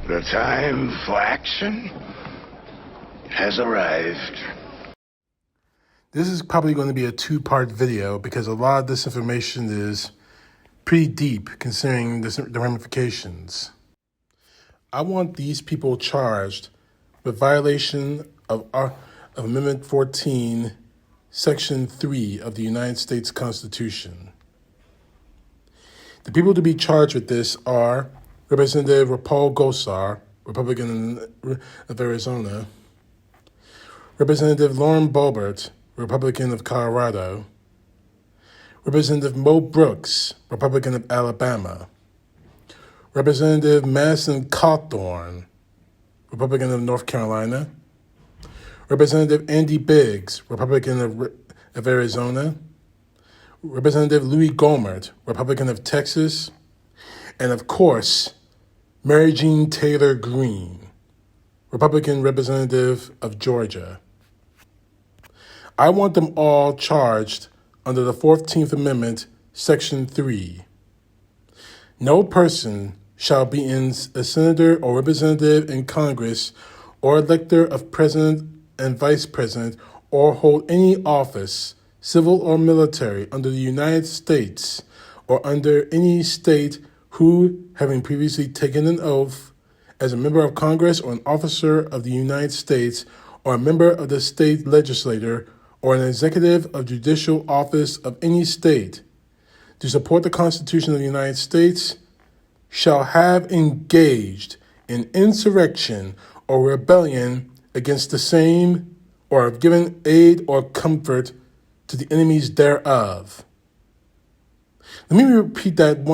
The time for action has arrived. This is probably going to be a two-part video because a lot of this information is pretty deep considering the ramifications. I want these people charged with violation of Amendment 14, Section 3 of the United States Constitution. The people to be charged with this are Representative Rapal Gosar, Republican of Arizona, Representative Lauren Boebert, Republican of Colorado, Representative Mo Brooks, Republican of Alabama, Representative Madison Cawthorn, Republican of North Carolina, Representative Andy Biggs, Republican of Arizona, Representative Louis Gohmert, Republican of Texas, and of course, Mary Jean Taylor Greene, Republican representative of Georgia. I want them all charged under the 14th Amendment, Section 3. No person shall be a senator or representative in Congress or elector of president and vice president or hold any office, civil or military, under the United States or under any state who, having previously taken an oath as a member of Congress or an officer of the United States or a member of the state legislature or an executive of judicial office of any state, to support the Constitution of the United States, shall have engaged in insurrection or rebellion against the same, or have given aid or comfort to the enemies thereof. Let me repeat that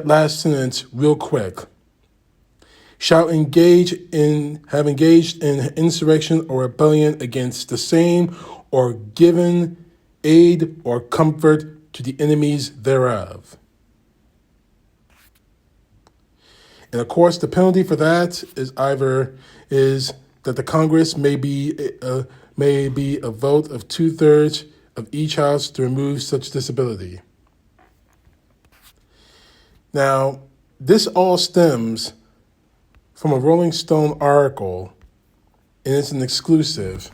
last sentence real quick. Shall have engaged in insurrection or rebellion against the same, or given aid or comfort to the enemies thereof. And of course, the penalty for that is that the Congress may be a vote of 2/3 of each house to remove such disability. Now, this all stems from a Rolling Stone article, and it's an exclusive,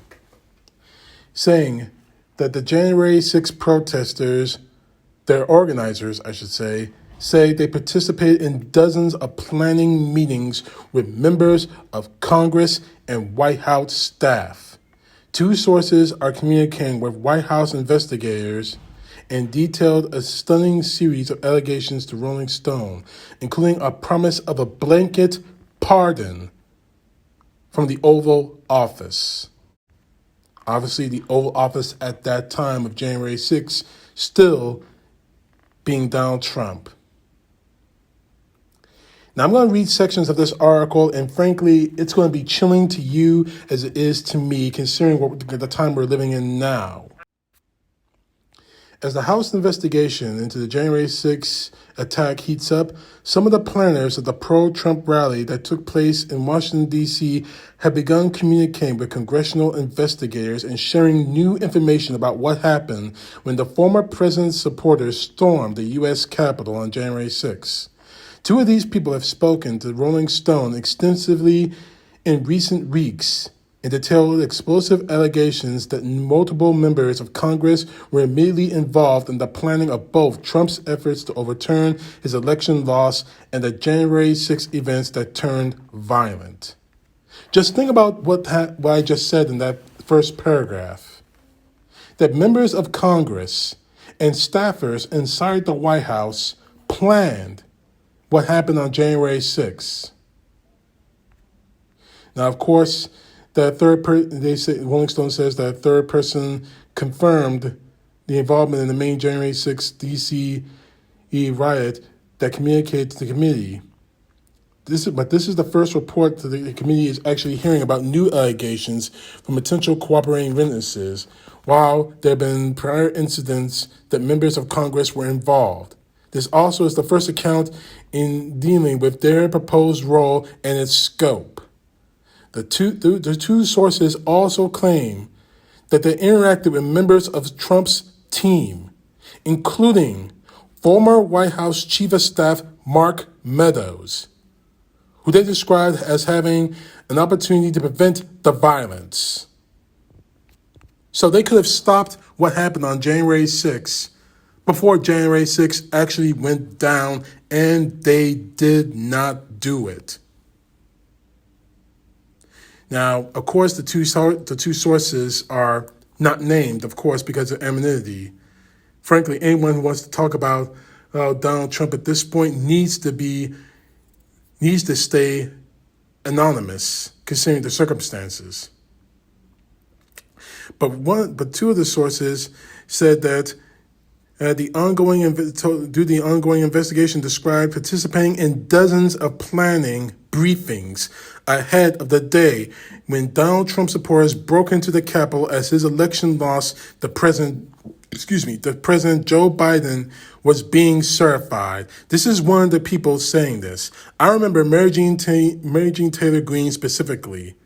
saying that the January 6 protesters, their organizers, I should say they participated in dozens of planning meetings with members of Congress and White House staff. Two sources are communicating with White House investigators and detailed a stunning series of allegations to Rolling Stone, including a promise of a blanket pardon from the Oval Office. Obviously, the Oval Office at that time of January 6th still being Donald Trump. Now, I'm going to read sections of this article, and frankly, it's going to be chilling to you as it is to me, considering the time we're living in now. As the House investigation into the January 6th attack heats up, some of the planners of the pro-Trump rally that took place in Washington, D.C. have begun communicating with congressional investigators and sharing new information about what happened when the former president's supporters stormed the U.S. Capitol on January 6th. Two of these people have spoken to Rolling Stone extensively in recent weeks and detailed explosive allegations that multiple members of Congress were immediately involved in the planning of both Trump's efforts to overturn his election loss and the January 6 events that turned violent. Just think about what I just said in that first paragraph. That members of Congress and staffers inside the White House planned what happened on January 6th. Now, of course, Rolling Stone says that a third person confirmed the involvement in the main January 6th D.C. riot that communicated to the committee. This is the first report that the committee is actually hearing about new allegations from potential cooperating witnesses, while there have been prior incidents that members of Congress were involved. This also is the first account in dealing with their proposed role and its scope. The two sources also claim that they interacted with members of Trump's team, including former White House Chief of Staff Mark Meadows, who they described as having an opportunity to prevent the violence. So they could have stopped what happened on January 6th before January 6th actually went down, and they did not do it. Now, of course, the two sources are not named, of course, because of anonymity. Frankly, anyone who wants to talk about Donald Trump at this point needs to stay anonymous, considering the circumstances. But two of the sources said that due to the ongoing investigation, described participating in dozens of planning briefings ahead of the day when Donald Trump supporters broke into the Capitol as his election loss, the President Joe Biden was being certified. This is one of the people saying this. I remember Mary Jean Taylor Greene specifically.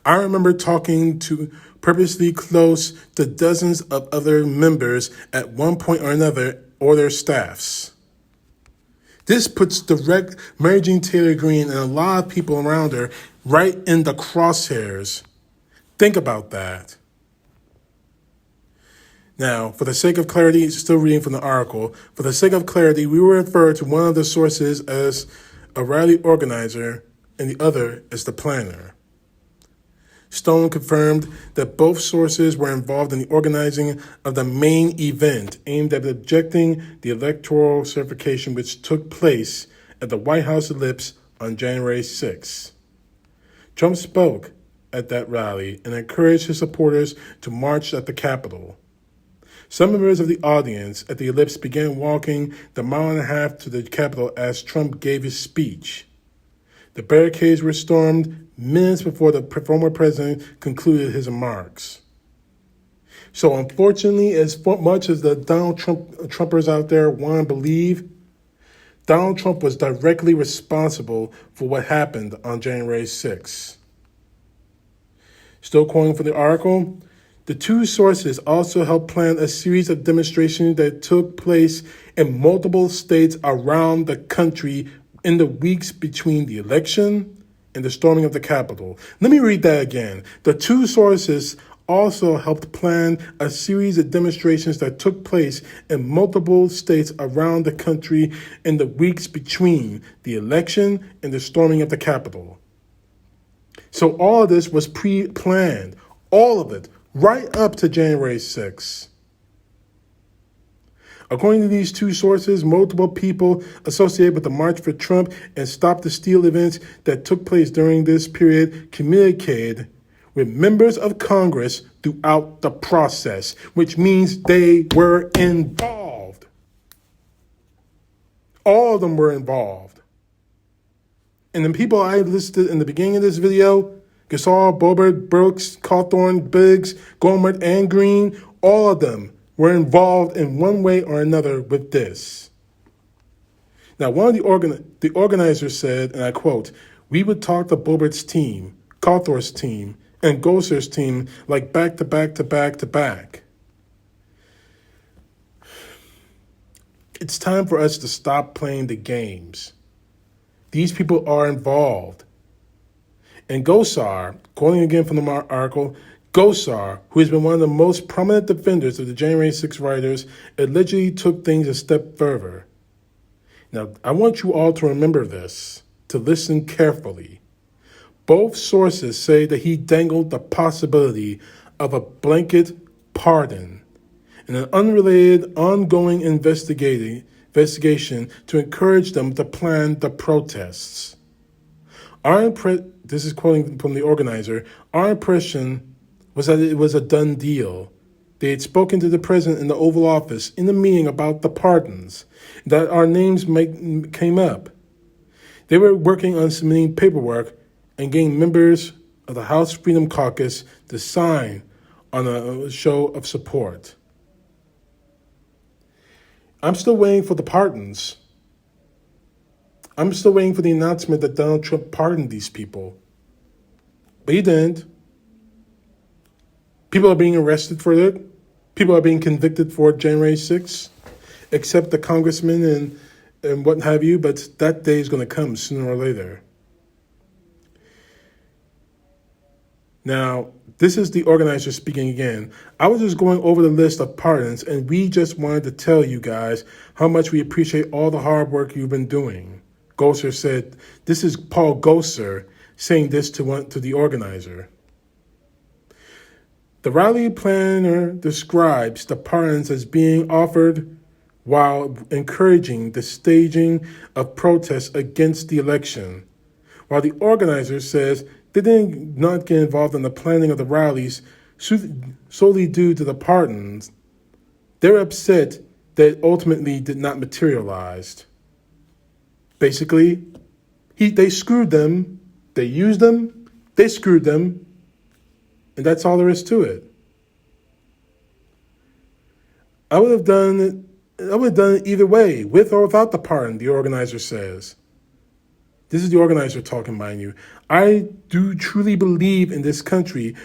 I remember talking to purposely close to dozens of other members at one point or another, or their staffs. This puts direct Mary Jean Taylor Greene and a lot of people around her right in the crosshairs. Think about that. Now, for the sake of clarity, still reading from the article, for the sake of clarity, we will refer to one of the sources as a rally organizer and the other as the planner. Stone confirmed that both sources were involved in the organizing of the main event aimed at objecting the electoral certification which took place at the White House ellipse on January 6. Trump spoke at that rally and encouraged his supporters to march at the Capitol. Some members of the audience at the ellipse began walking the mile and a half to the Capitol as Trump gave his speech. The barricades were stormed minutes before the former president concluded his remarks. So unfortunately, as much as the Donald Trumpers out there want to believe, Donald Trump was directly responsible for what happened on January 6th. Still quoting from the article, the two sources also helped plan a series of demonstrations that took place in multiple states around the country in the weeks between the election and the storming of the Capitol. Let me read that again. The two sources also helped plan a series of demonstrations that took place in multiple states around the country in the weeks between the election and the storming of the Capitol. So all of this was pre-planned, all of it, right up to January 6th. According to these two sources, multiple people associated with the March for Trump and Stop the Steal events that took place during this period communicated with members of Congress throughout the process, which means they were involved. All of them were involved. And the people I listed in the beginning of this video, Gasol, Boebert, Brooks, Cawthorn, Biggs, Gohmert, and Green, all of them were involved in one way or another with this. Now, one of the organizers said, and I quote, "We would talk to Boebert's team, Cawthorn's team, and Gosser's team like back to back to back to back." It's time for us to stop playing the games. These people are involved. And Gosar, quoting again from the article, Gosar, who has been one of the most prominent defenders of the January 6 rioters, allegedly took things a step further. Now, I want you all to remember this, to listen carefully. Both sources say that he dangled the possibility of a blanket pardon and an unrelated ongoing investigation to encourage them to plan the protests. This is quoting from the organizer. Our impression was that it was a done deal. They had spoken to the president in the Oval Office in the meeting about the pardons, that our names came up. They were working on submitting paperwork and getting members of the House Freedom Caucus to sign on a show of support. I'm still waiting for the pardons. I'm still waiting for the announcement that Donald Trump pardoned these people. But he didn't. People are being arrested for it. People are being convicted for January 6th, except the congressmen and what have you, but that day is going to come sooner or later. Now, this is the organizer speaking again. I was just going over the list of pardons, and we just wanted to tell you guys how much we appreciate all the hard work you've been doing. Gosser said, this is Paul Gosser saying this to the organizer. The rally planner describes the pardons as being offered while encouraging the staging of protests against the election, while the organizer says they did not get involved in the planning of the rallies solely due to the pardons. They're upset that it ultimately did not materialize. Basically, they screwed them, they used them, they screwed them, and that's all there is to it. I would have done it either way, with or without the pardon, the organizer says. This is the organizer talking, mind you. I do truly believe in this country,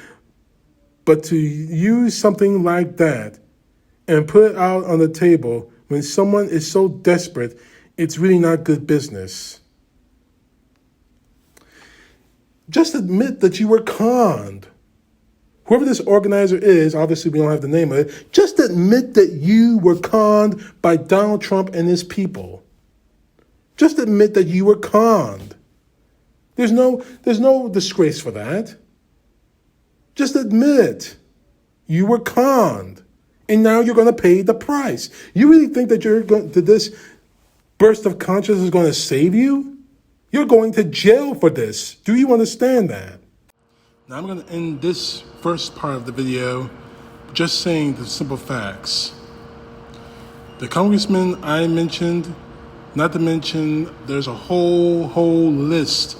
but to use something like that and put it out on the table when someone is so desperate, it's really not good business. Just admit that you were conned. Whoever this organizer is, obviously we don't have the name of it, just admit that you were conned by Donald Trump and his people. Just admit that you were conned. There's no disgrace for that. Just admit you were conned, and now you're going to pay the price. You really think that that this burst of conscience is going to save you? You're going to jail for this. Do you understand that? Now I'm going to end this first part of the video just saying the simple facts. The congressmen I mentioned, not to mention there's a whole list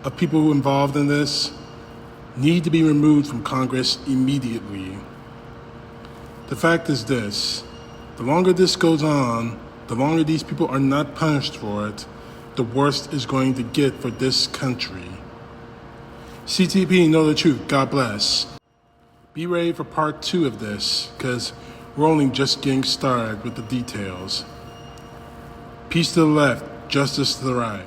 of people who are involved in this, need to be removed from Congress immediately. The fact is this: the longer this goes on, the longer these people are not punished for it, the worse it's going to get for this country. CTP, know the truth. God bless. Be ready for part 2 of this, because we're only just getting started with the details. Peace to the left, justice to the right.